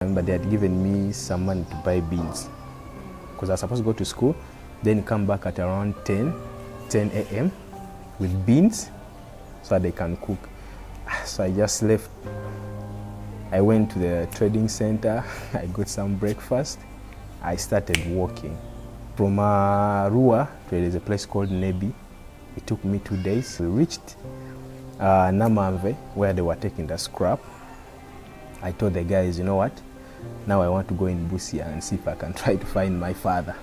I remember they had given me some money to buy beans because I was supposed to go to school, then come back at around 10 a.m. with beans so that they can cook. So I just left. I went to the trading center, I got some breakfast, I started walking. From Arua, there's a place called Nebbi. It took me 2 days. We reached Namamve, where they were taking the scrap. I told the guys, you know what, now I want to go in Busia and see if I can try to find my father.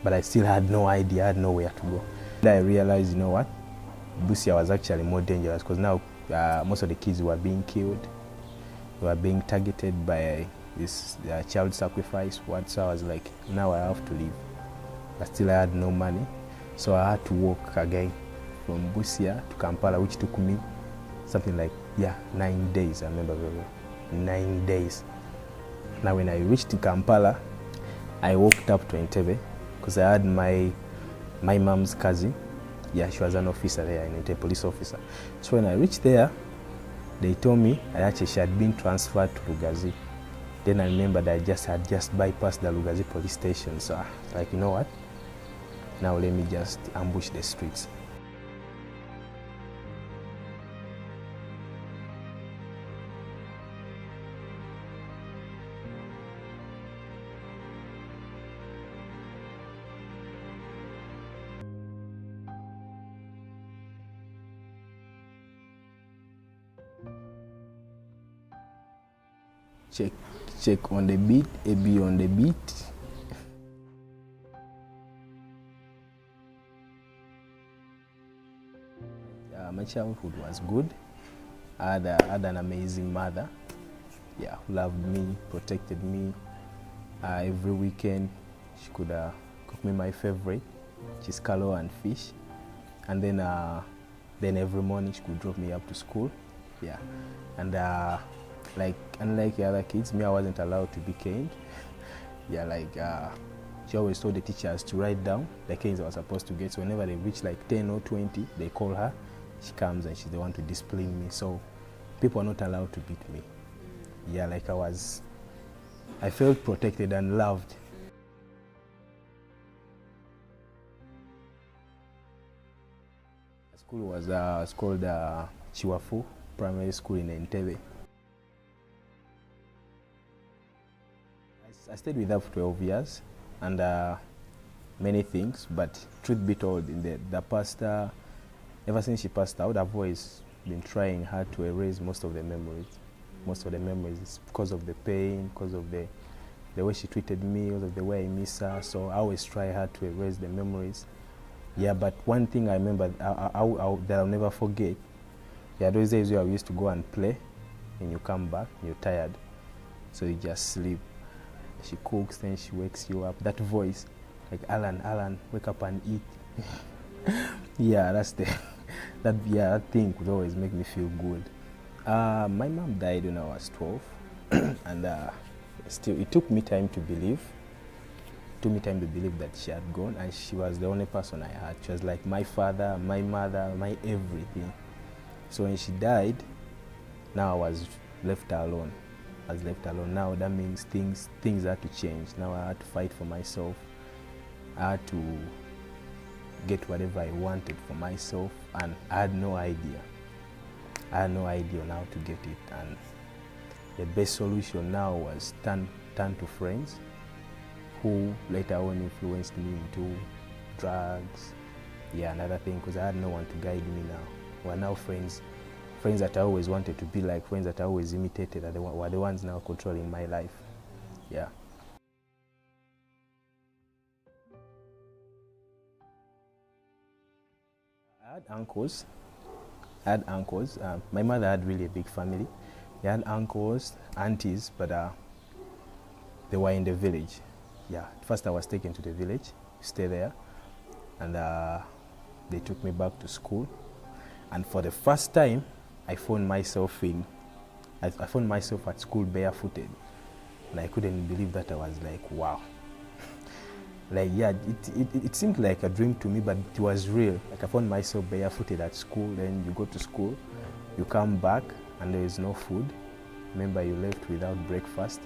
But I still had no idea, I had nowhere to go. Then I realized, you know what, Busia was actually more dangerous because now most of the kids were being killed. They were being targeted by this child sacrifice. So I was like, now I have to leave. But still I had no money. So I had to walk again from Busia to Kampala, which took me something like, 9 days. I remember very well. 9 days. Now when I reached Kampala, I walked up to Entebbe because I had my mom's cousin. Yeah, she was an officer there, a police officer. So when I reached there, they told me she had been transferred to Lugazi. Then I remembered I had just bypassed the Lugazi police station. So I was like, you know what? Now let me just ambush the streets. Check on the beat, AB on the beat. My childhood was good. I had an amazing mother, who loved me, protected me. Every weekend she could cook me my favorite, chiscalo and fish. And then every morning she could drop me up to school. And unlike the other kids, I wasn't allowed to be caned. She always told the teachers to write down the canes I was supposed to get. So whenever they reach like 10 or 20, they call her. She comes and she's the one to discipline me. So people are not allowed to beat me. I felt protected and loved. The school was called Chiwafu Primary School in Entebbe. I stayed with her for 12 years and many things, but truth be told, in the past, ever since she passed out, I've always been trying hard to erase most of the memories. Most of the memories is because of the pain, because of the way she treated me, because of the way I miss her. So I always try hard to erase the memories. But one thing I remember that I'll never forget, those days where we used to go and play, and you come back, you're tired, so you just sleep. She cooks, then she wakes you up. That voice, like, Allan, wake up and eat. That's that thing would always make me feel good. My mom died when I was 12, and still it took me time to believe. It took me time to believe that she had gone, and she was the only person I had. She was like my father, my mother, my everything. So when she died, now I was left alone. Now that means things had to change. Now I had to fight for myself. I had to get whatever I wanted for myself, and I had no idea. On how to get it. And the best solution now was turn to friends who later on influenced me into drugs. Another thing, because I had no one to guide me now. We're now friends that I always wanted to be like, friends that I always imitated, were the ones now controlling my life. I had uncles. My mother had really a big family. They had uncles, aunties, but they were in the village. First I was taken to the village, stay there, and they took me back to school. And for the first time, I found myself at school barefooted, and I couldn't believe that. I was like, wow. It seemed like a dream to me, but it was real. I found myself barefooted at school. Then you go to school, you come back, and there is no food. Remember, you left without breakfast.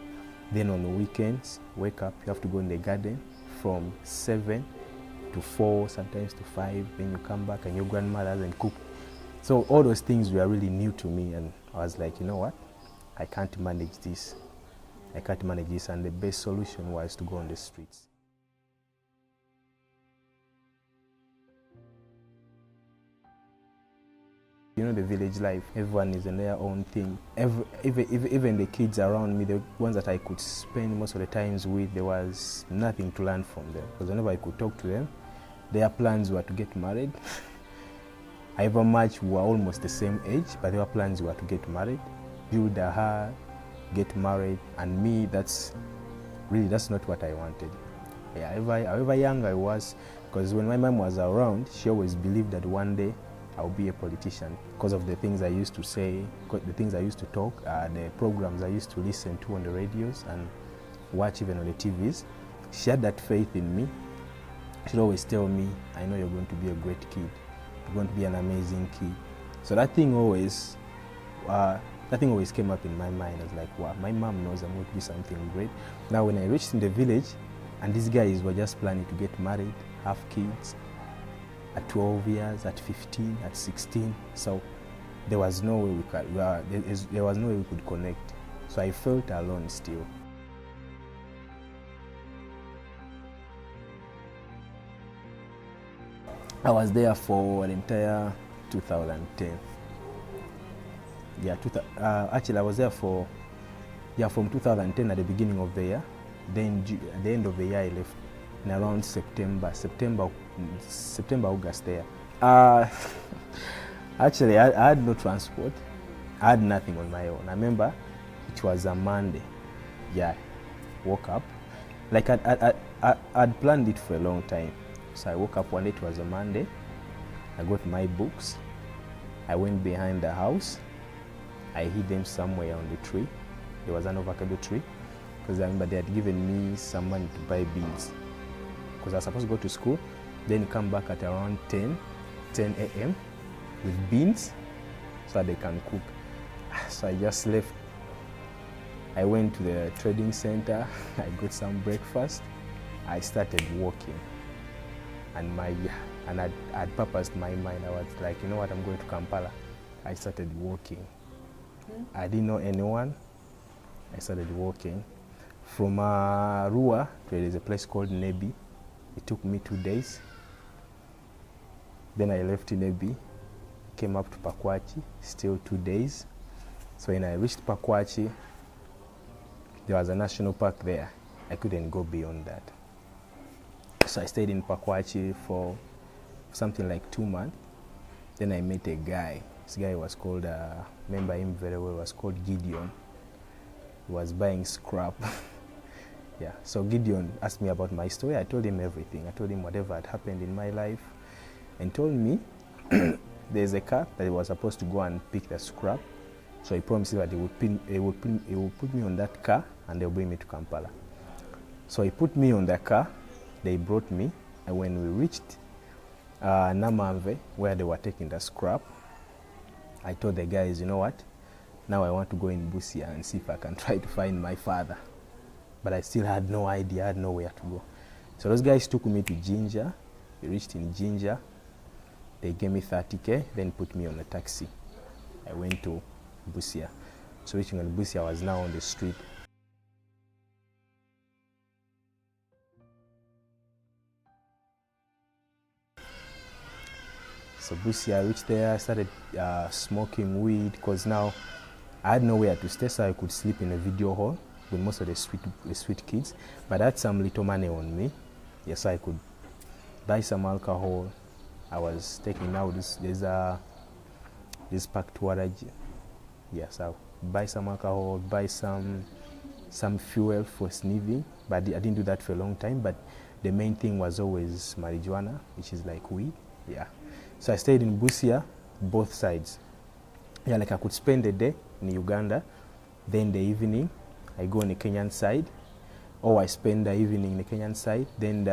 Then on the weekends, wake up, you have to go in the garden from 7 to 4, sometimes to 5. Then you come back and your grandmother hasn't cooked. So all those things were really new to me, and I was like, you know what? I can't manage this. I can't manage this, and the best solution was to go on the streets. You know, the village life, everyone is in their own thing. Even the kids around me, the ones that I could spend most of the times with, there was nothing to learn from them. Because whenever I could talk to them, their plans were to get married. However much we were almost the same age, but their plans were to get married, build a house, get married. And me, that's not what I wanted. Yeah, however young I was, because when my mom was around, she always believed that one day I'll be a politician because of the things I used to say, the things I used to talk, the programs I used to listen to on the radios and watch even on the TVs. She had that faith in me. She'd always tell me, I know you're going to be a great kid. You're going to be an amazing kid. So that thing always came up in my mind. I was like, wow, my mom knows I'm going to be something great. Now when I reached in the village, and these guys were just planning to get married, have kids, at 12 years, at 15, at 16. So there was no way we could connect. So I felt alone still. I was there for the entire 2010. Yeah, actually I was there from 2010 at the beginning of the year. Then at the end of the year I left in around September, August there. Actually, I had no transport. I had nothing on my own. I remember it was a Monday. Yeah, woke up. Like I'd planned it for a long time. So I woke up one day, it was a Monday. I got my books. I went behind the house. I hid them somewhere on the tree. There was an avocado tree. Because I remember they had given me some money to buy beans. Because I was supposed to go to school, then come back at around 10 a.m. with beans so that they can cook. So I just left. I went to the trading center, I got some breakfast, I started walking. And I'd purposed my mind. I was like, you know what, I'm going to Kampala. I started walking. I didn't know anyone. I started walking. From Arua, there is a place called Nebbi. It took me 2 days. Then I left Nebbi, came up to Pakwach, still 2 days. So when I reached Pakwach, there was a national park there. I couldn't go beyond that. So I stayed in Pakwach for something like 2 months. Then I met a guy. This guy was called, remember him very well, was called Gideon. He was buying scrap. Yeah, so Gideon asked me about my story. I told him everything. I told him whatever had happened in my life, and told me there's a car that he was supposed to go and pick the scrap. So he promised that he would put me on that car and they'll bring me to Kampala. So he put me on the car. They brought me, and when we reached Namamve, where they were taking the scrap, I told the guys, you know what? Now I want to go in Busia and see if I can try to find my father. But I still had no idea, I had nowhere to go. So those guys took me to Jinja. We reached in Jinja. They gave me 30K, then put me on a taxi. I went to Busia. So reaching on Busia, I was now on the street. So Busia, I reached there, I started smoking weed, because now I had nowhere to stay, so I could sleep in a video hall with most of the street kids. But I had some little money on me. Yes, I could buy some alcohol. I was taking now this packed warage. Yes, I'll buy some alcohol, buy some fuel for sniffing. But I didn't do that for a long time. But the main thing was always marijuana, which is like weed. Yeah. So I stayed in Busia, both sides. Yeah, like I could spend the day in Uganda, then the evening I go on the Kenyan side, or I spend the evening in the Kenyan side, then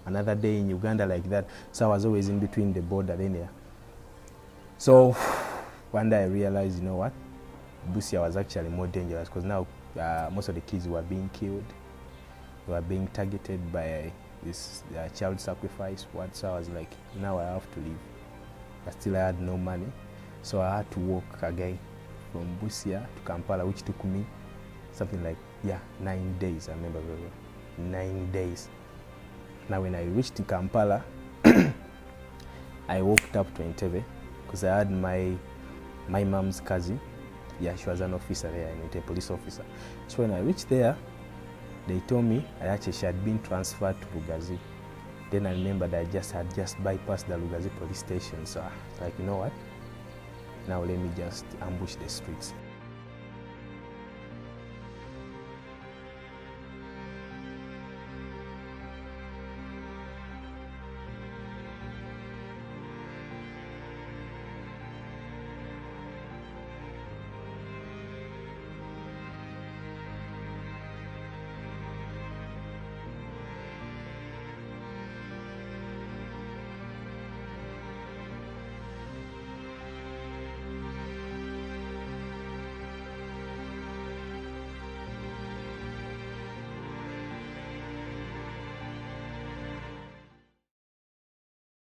another day in Uganda, like that. So I was always in between the border then there. So one day I realized, you know what, Busia was actually more dangerous, because now most of the kids were being killed. They were being targeted by this child sacrifice. So I was like, now I have to leave. But still I had no money. So I had to walk again from Busia to Kampala, which took me something like, 9 days. I remember very well. 9 days. Now when I reached Kampala, I walked up to Entebbe because I had my mom's cousin. Yeah, she was an officer there, a police officer. So when I reached there, they told me she had been transferred to Lugazi. Then I remembered I had just bypassed the Lugazi police station. So I was like, you know what? Now let me just ambush the streets.